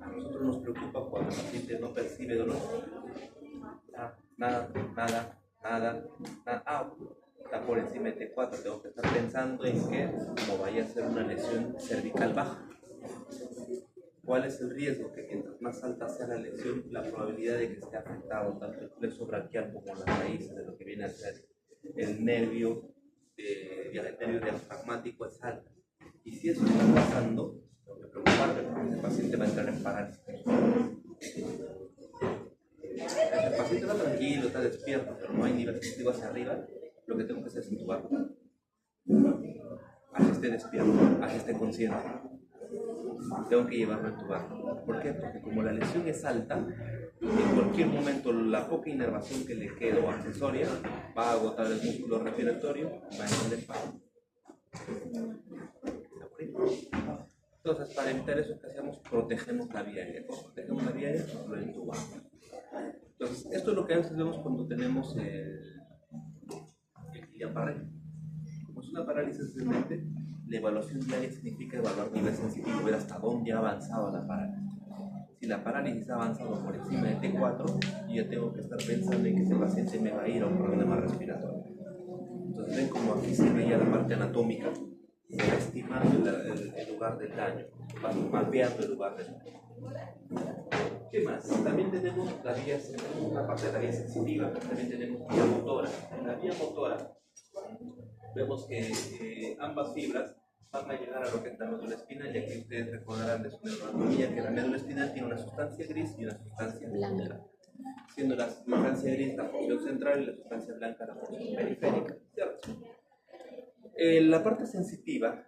A nosotros nos preocupa cuando el paciente no percibe dolor. Nada. Está por encima de T4. Tengo que estar pensando en que, como vaya a ser una lesión cervical baja, ¿cuál es el riesgo? Que mientras más alta sea la lesión, la probabilidad de que esté afectado tanto el plexo braquial como las raíces de lo que viene a ser el nervio diafragmático es alta. Y si eso está pasando, tengo que preocuparme porque el paciente va a entrar en parálisis. El paciente está tranquilo, está despierto, pero no hay nivel sensitivo hacia arriba. Lo que tengo que hacer es intubar. A que esté despierto, a que esté consciente. Tengo que llevarlo a intubar. ¿Por qué? Porque como la lesión es alta, en cualquier momento la poca inervación que le quede o accesoria va a agotar el músculo respiratorio, va a entrar en paro. Entonces, para evitar eso, ¿qué hacemos? Protegemos la vía aérea. ¿Cómo protegemos la vía aérea? Lo intubamos. Entonces, esto es lo que a veces vemos cuando tenemos el Guillain-Barré. Como es una parálisis de mente, la evaluación diaria significa evaluar nivel sensitivo, ver hasta dónde ha avanzado la parálisis. Si la parálisis ha avanzado por encima de T4, yo ya tengo que estar pensando en que ese paciente me va a ir a un problema respiratorio. Entonces, ven como aquí se ve ya la parte anatómica, se va estimando el lugar del daño, va mapeando el lugar del daño. ¿Qué más? También tenemos una parte de la vía sensitiva, también tenemos vía motora. En la vía motora vemos que ambas fibras van a llegar a lo que es la médula espinal, ya que ustedes recordarán de su neuroanatomía que la médula espinal tiene una sustancia gris y una sustancia blanca, siendo la sustancia gris la porción central y la sustancia blanca la porción periférica. ¿Cierto? La parte sensitiva,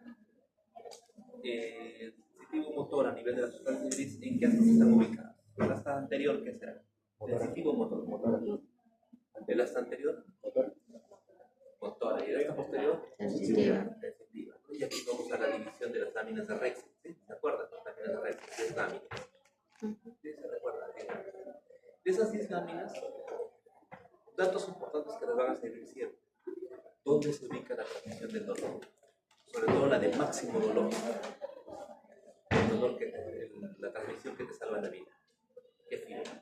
sensitivo motor a nivel de la sustancia gris, ¿en qué astas están ubicadas? ¿El asta anterior qué será? Sensitivo motor. ¿El asta anterior? Motora. ¿Y el asta posterior? Sensitiva. Y aquí vamos a la división de las láminas de Rexin. ¿Sí? ¿Se acuerdan? Las láminas de Rexin, 10 láminas. ¿Sí se recuerdan? De esas 10 láminas, datos importantes que les van a servir siempre. ¿Dónde se ubica la transmisión del dolor? Sobre todo la de máximo dolor. El dolor la transmisión que te salva la vida. ¿Qué fibra?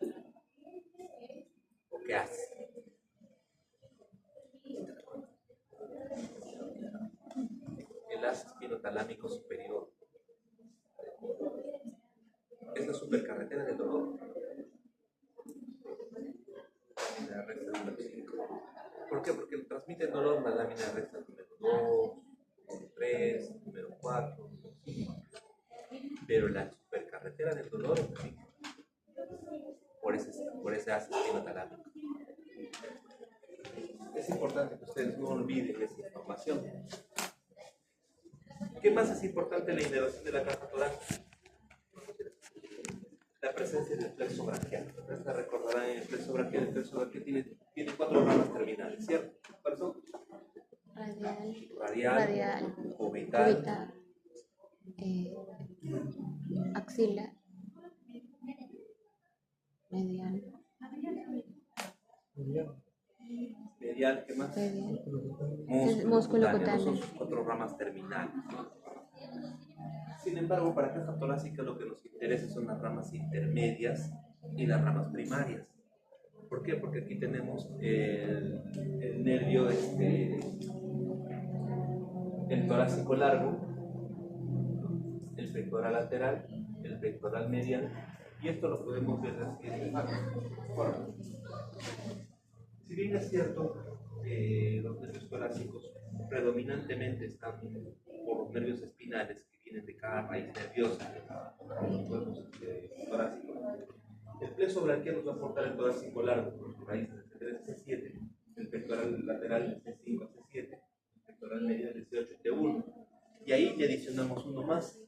¿O qué hace? el haz espinotalámico superior. Es la supercarretera del dolor. La recta número 5. ¿Por qué? Porque transmite el dolor la lámina recta número 2, número 3, número 4, número 5. Pero la supercarretera del dolor sí, por ese haz espinotalámico. Es importante que ustedes no olviden esa información. ¿Qué más es importante en la inervación de la caja torácica? La presencia del plexo braquial. Ustedes recordarán el plexo braquial. El plexo braquial tiene 4 ramas terminales, ¿cierto? ¿Cuáles son? Radial, cubital, axilar, medial, medial, ¿qué más? músculo cutáneo. Son cutáneo. sus 4 ramas terminales. Sin embargo, para caja torácica lo que nos interesa son las ramas intermedias y las ramas primarias. ¿Por qué? Porque aquí tenemos el nervio, el torácico largo, el pectoral lateral, el pectoral medial, y esto lo podemos ver de la siguiente forma. Si bien es cierto, los nervios torácicos predominantemente están por los nervios espinales que vienen de cada raíz nerviosa de cada cuerpo torácico. El plexo braquial nos va a aportar el torácico largo por sus raíces de C3 a C7, el pectoral lateral de C5 a C7, el pectoral medial de C8 a T1. Y ahí le adicionamos uno más,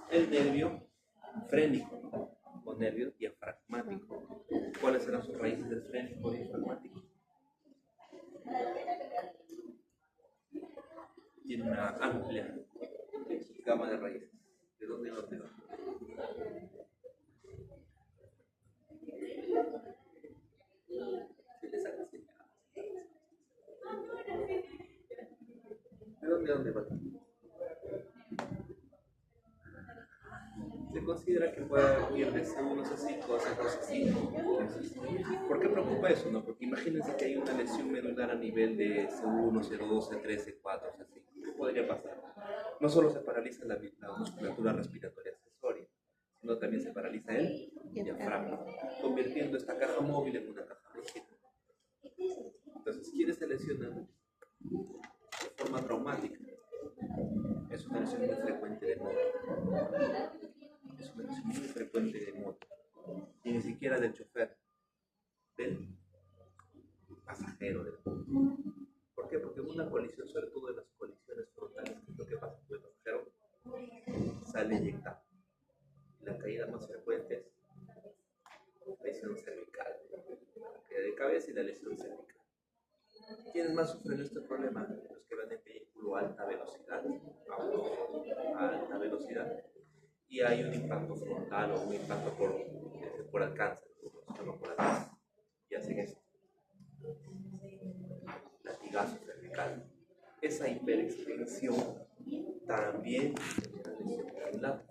el nervio frénico o nervio diafragmático. ¿Cuáles serán sus raíces del frénico o diafragmático? Tiene una amplia gama de raíces. ¿De dónde va? ¿De dónde va? Se considera que puede ir de C1 a C5 a C2 a C5. ¿Por qué preocupa eso? No? Porque imagínense que hay una lesión medular a nivel de C1, C2, C3, C4, C5. ¿Qué podría pasar? No solo se paraliza la musculatura respiratoria accesoria, sino también se paraliza el diafragma, convirtiendo esta caja móvil en una caja rígida. Entonces, ¿quiénes se lesionan de forma traumática? Es una lesión muy frecuente de moto. Es una lesión muy frecuente de moto. Y ni siquiera del chofer, del pasajero del moto. ¿Por qué? Porque en una colisión, sobre todo en las colisiones frontales, ¿qué es lo que pasa? El pasajero sale eyectado. La caída más frecuente es la lesión cervical, la caída de cabeza y la lesión cervical. ¿Quiénes más sufren este problema? Los que van en vehículo a alta velocidad, y hay un impacto frontal o un impacto por alcance, solo por atrás, y hacen esto, latigazo cervical. Esa hiperextensión también es una lesión medular.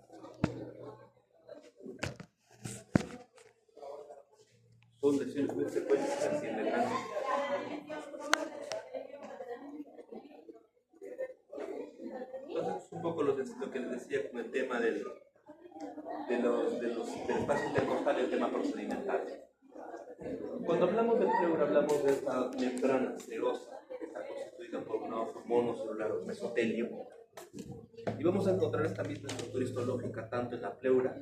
Son lesiones muy frecuentes que ascienden al cáncer. Entonces, un poco lo que les decía con el tema del espacio intercostal y el tema procedimental. Cuando hablamos del pleura, hablamos de esta membrana serosa que está constituida por un monocelular o mesotelio. Y vamos a encontrar esta misma estructura histológica tanto en la pleura,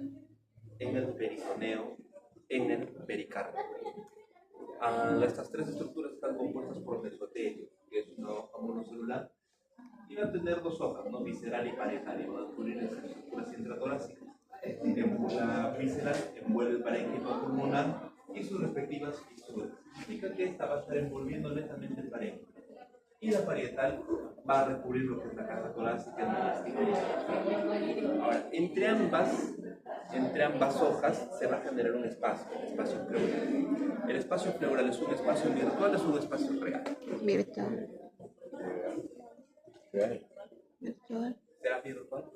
en el peritoneo, en el pericardio. Estas tres estructuras están compuestas por mesotelio, que es una hoja monocelular, y va a tener dos hojas, ¿no? Visceral y parietal, y van a cubrir las estructuras intratorácicas. La visceral envuelve el parénquima pulmonar y sus respectivas fisuras. Significa que esta va a estar envolviendo lentamente el parénquima. Y la parietal va a recubrir lo que es la caja torácica y el intestino. Ahora, entre ambas hojas se va a generar un espacio pleural. El espacio pleural es un espacio virtual, es un espacio real. Virtual. Virtual. ¿Será virtual?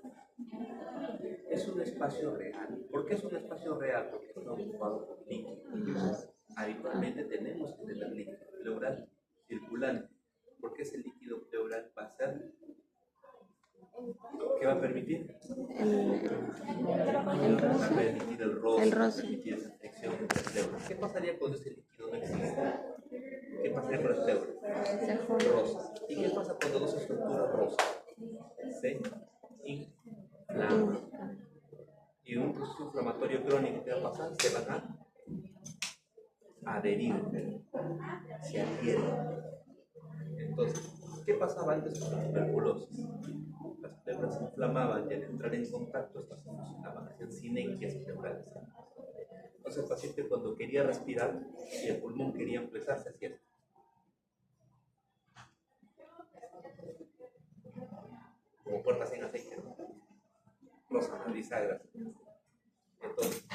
Es un espacio real. ¿Por qué es un espacio real? Porque está ocupado por líquido. Habitualmente tenemos que tener líquido pleural circulante, porque ese líquido pleural va a ser ¿Qué va a permitir? El Va a roce. permitir el roce, El va a roce. permitir esa infección entre pleuras. ¿Qué pasaría cuando ese líquido no existe? ¿Qué pasaría con las pleuras? Se forma. Rosa. ¿Y qué pasa cuando dos estructuras rosas? Se inflaman. Y un proceso inflamatorio crónico, ¿qué va a pasar? Se van a adherir, se adhieren. Entonces, ¿qué pasaba antes con la tuberculosis? Las pleuras se inflamaban y al entrar en contacto estas se fusionaban, hacían sinergias pleurales. Entonces el paciente cuando quería respirar y el pulmón quería empezarse hacía esto. Como puertas sin aceite, ¿no? Rosas, bisagras. Entonces,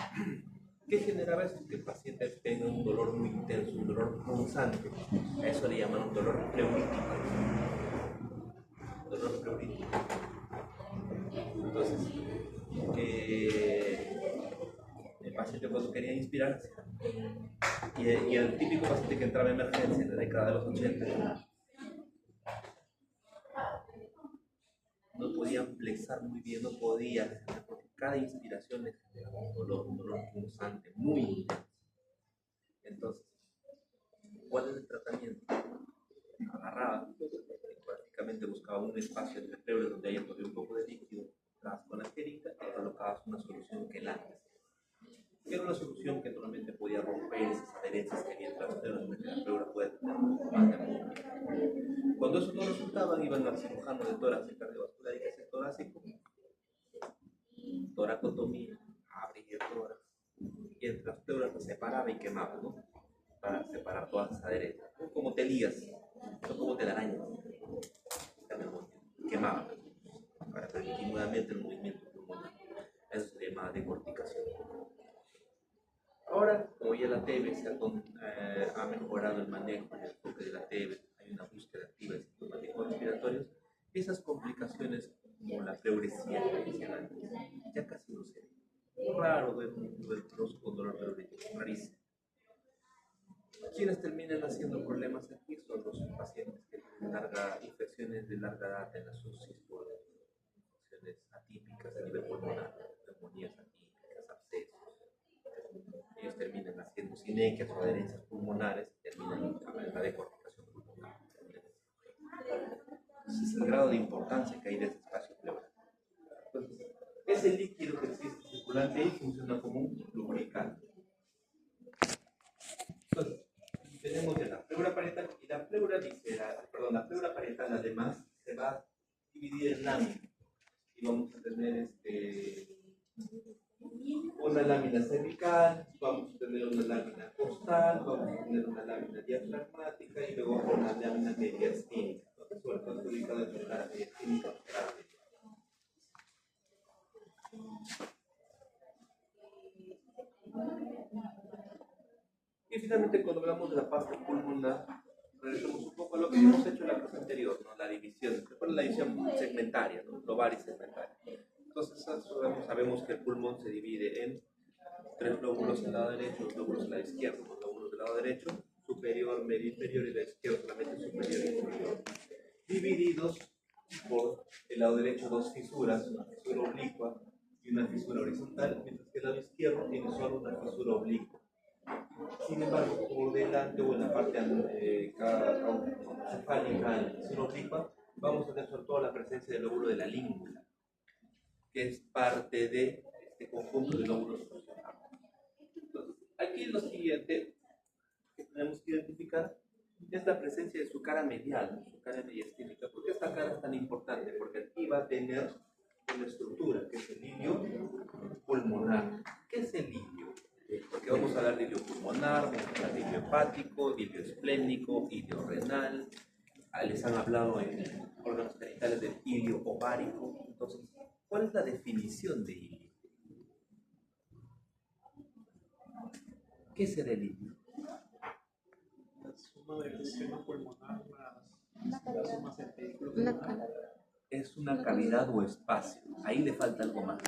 ¿qué generaba eso? Que el paciente tenga un dolor muy intenso, un dolor punzante. A eso le llaman un dolor pleurítico. Dolor pleurítico. Entonces, el paciente cuando quería inspirar, y el típico paciente que entraba en emergencia en la década de los 80, no podía flexar muy bien, no podía, porque cada inspiración le generaba un dolor punzante, muy intenso. Entonces, ¿cuál es el tratamiento? Agarraba, prácticamente buscaba un espacio entre pleuras donde haya todavía un poco de líquido, entrabas con la jerita y colocabas una solución quelante. Era una solución que normalmente podía romper esas adherencias que había entre las pleuras, para que la pleura pueda tener un poco más de movimiento. Cuando eso no resultaba, iban al cirujano de tórax y cardiovascular y que hace torácico, toracotomía, abrir el tórax, y entre las pleuras las separaba y quemaba, ¿no? Para separar todas las adherencias. Son como telillas, son como telarañas. Quemaba para permitir nuevamente el movimiento pulmonar. Eso se llama decorticación. Ahora, como ya la TB ha mejorado el manejo y el enfoque de la TB, hay una búsqueda activa de sintomáticos respiratorios, esas complicaciones como la pleuresía que decían antes, ya casi no se ven. Raro ver un tuberculoso con dolor pleurético, rarísimo. Quienes terminan haciendo problemas aquí son los pacientes que tienen infecciones de larga data en la SUSIS por infecciones atípicas a nivel pulmonar, neumonías atípicas, abscesos. Ellos terminan haciendo sinergias o adherencias pulmonares y terminan en la decorticación pulmonar. Ese es el grado de importancia que hay de ese espacio pleural. Entonces, ese líquido que existe circulante ahí funciona como un lubricante. Entonces, tenemos ya la pleura parietal y la pleura visceral, la pleura parietal además se va a dividir en láminas y vamos a tener una lámina cervical, vamos a tener una lámina costal, vamos a tener una lámina diafragmática y luego una lámina mediastínica. Entonces, sobre todo está ubicado entre la mediastínica y la Y finalmente, cuando hablamos de la parte pulmonar, regresamos un poco a lo que hemos hecho en la clase anterior, ¿no? La división, la división segmentaria, ¿no? Lobar y segmentaria. Entonces, sabemos que el pulmón se divide en 3 lóbulos del lado derecho, 2 lóbulos del lado izquierdo, 2 lóbulos del lado derecho, superior, medio inferior y el izquierdo solamente superior y inferior. Divididos por el lado derecho 2 fisuras, una fisura oblicua y una fisura horizontal, mientras que el lado izquierdo tiene solo una fisura oblicua. Sin embargo, por delante o en la parte cefálica, en la fisura oblicua, vamos a tener sobre todo la presencia del lóbulo de la língula, que es parte de este conjunto de lóbulos funcionales. Entonces, aquí lo siguiente que tenemos que identificar es la presencia de su cara medial, su cara mediastínica. ¿Por qué esta cara es tan importante? Porque aquí va a tener una estructura que es el ilio pulmonar. ¿Qué es el ilio? Porque vamos a hablar de ilio pulmonar, vamos a hablar de ilio hepático, de ilio esplénico, ilio renal. Les han hablado en órganos genitales del ilio ovárico. Entonces, ¿cuál es la definición de ilio? ¿Qué será el ilio? La suma del sistema pulmonar más la suma del vehículo pulmonar. Es una cavidad o espacio. Ahí le falta algo más.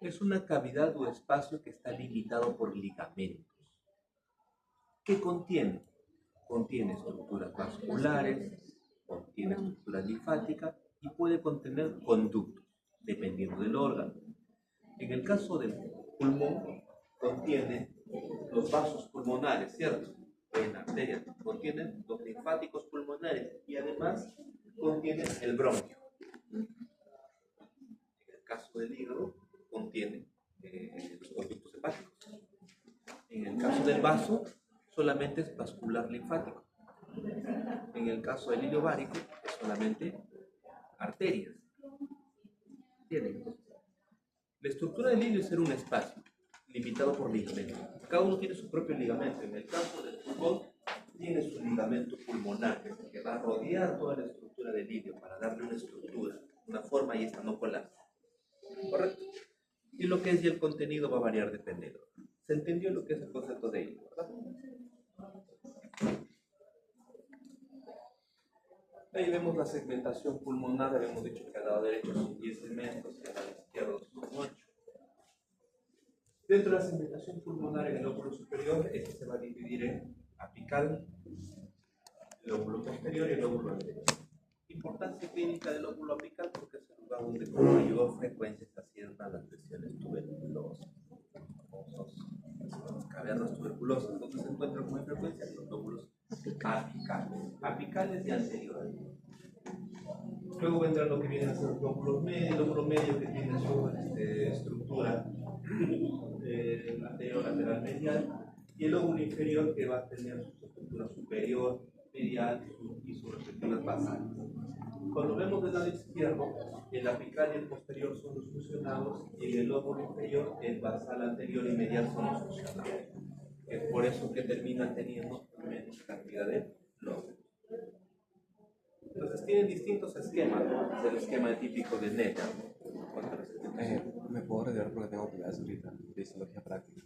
Es una cavidad o espacio que está limitado por ligamentos. ¿Qué contiene? Contiene estructuras vasculares, contiene estructura linfática y puede contener conductos, dependiendo del órgano. En el caso del pulmón, contiene los vasos pulmonares, ¿cierto? En arterias, contienen los linfáticos pulmonares y además contiene el bronquio. En el caso del hígado, contiene los conductos hepáticos. En el caso del vaso, solamente es vascular linfático. En el caso del hilo ovárico, es solamente arterias. ¿Entienden? La estructura del hilo es ser un espacio limitado por ligamentos. Cada uno tiene su propio ligamento. En el caso del pulmón, tiene su ligamento pulmonar, que va a rodear toda la estructura del hilo para darle una estructura, una forma y esta no colapsa. ¿Correcto? Y lo que es y el contenido va a variar dependiendo. ¿Se entendió lo que es el concepto de hilo, verdad? Ahí vemos la segmentación pulmonar. Habíamos dicho que al lado derecho son 10 segmentos y al lado izquierdo son 8. Dentro de la segmentación pulmonar en el lóbulo superior, este se va a dividir en apical, el lóbulo posterior y el lóbulo anterior. Importancia clínica del lóbulo apical porque es el lugar donde con mayor frecuencia se asientan las lesiones tuberculosas, las cavernas tuberculosas, donde se encuentran con mayor frecuencia los lóbulos apicales y anteriores. Luego vendrá lo que viene a ser el lóbulo medio que tiene su estructura anterior, lateral, medial, y el lóbulo inferior que va a tener su estructura superior, medial y sus respectivas basales. Cuando vemos del lado izquierdo, el apical y el posterior son los fusionados y en el lóbulo inferior el basal anterior y medial son los fusionados. Es por eso que terminan teniendo menos cantidad de lóbulos. Entonces tienen distintos esquemas, ¿no? Es el esquema típico de NETA. ¿Me puedo retirar porque tengo clases ahorita de histología práctica?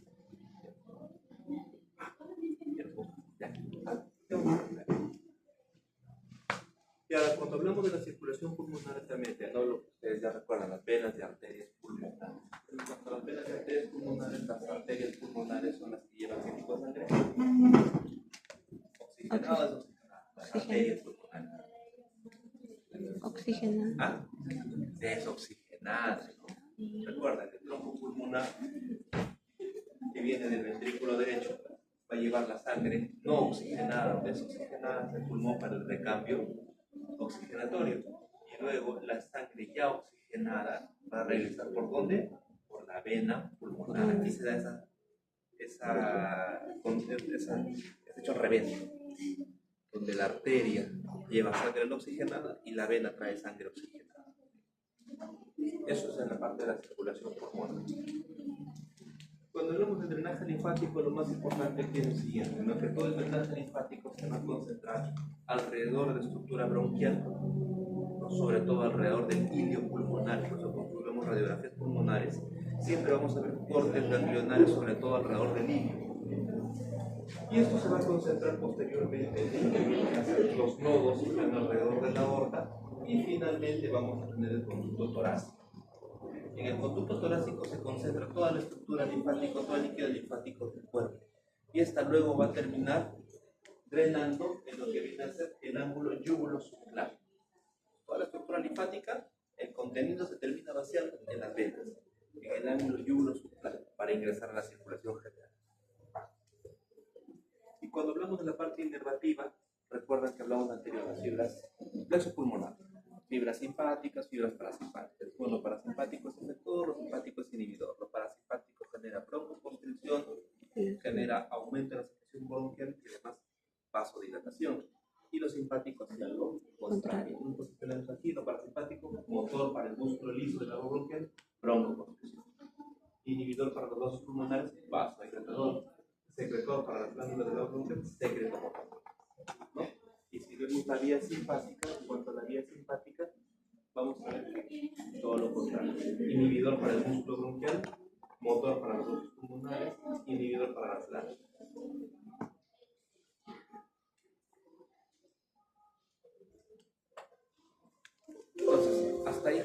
Y ahora, cuando hablamos de la circulación pulmonar también, ¿no? Lo que ustedes ya recuerdan, las venas y arterias pulmonares. Cuando las venas y arterias pulmonares, las arterias pulmonares son las que llevan ¿qué tipo de sangre? Oxigenadas, las arterias pulmonares. Oxigenada. ¿Ah? Desoxigenadas, ¿no? Recuerda que el tronco pulmonar que viene del ventrículo derecho va a llevar la sangre no oxigenada, desoxigenada del pulmón para el recambio oxigenatorio. Y luego la sangre ya oxigenada va a regresar ¿por dónde? Por la vena pulmonar. Aquí se da ese hecho al revés, donde la arteria lleva sangre no oxigenada y la vena trae sangre oxigenada. Eso es en la parte de la circulación pulmonar. Cuando hablamos de drenaje linfático, lo más importante aquí es lo siguiente, ¿no? Que todo el drenaje linfático se va a concentrar alrededor de la estructura bronquial, ¿no? Sobre todo alrededor del ilio pulmonar. Por eso cuando vemos radiografías pulmonares, siempre vamos a ver cortes ganglionares, sobre todo alrededor del ilio. Y esto se va a concentrar posteriormente en los nodos que están alrededor de la aorta y finalmente vamos a tener el conducto torácico. En el conducto torácico se concentra toda la estructura linfática, todo el líquido linfático del cuerpo. Y esta luego va a terminar drenando en lo que viene a ser el ángulo yúgulo-subclavio. Toda la estructura linfática, el contenido se termina vaciando en las venas, en el ángulo yúgulo-subclavio, para ingresar a la circulación general. Y cuando hablamos de la parte inervativa, recuerdan que hablamos anterior de las fibras plexo pulmonar. Fibras simpáticas, fibras parasimpáticas. Bueno, parasimpático es efector, lo simpático es inhibidor. Lo parasimpático genera broncoconstricción, genera aumento de la secreción bronquial y además vasodilatación. Y lo simpático hacia lo contrario. Un posicionamiento aquí, lo parasimpático, motor para el músculo liso del lago bronquial, broncoconstricción. Inhibidor para los vasos pulmonares, vasodilatador. Secretor para las glándulas del lago bronquial, secretor. ¿No? Y si vemos la vía simpática, en cuanto a la vía simpática, vamos a ver que todo lo contrario. Inhibidor para el músculo bronquial, motor para los vasos pulmonares, inhibidor para las glándulas. Entonces, hasta ahí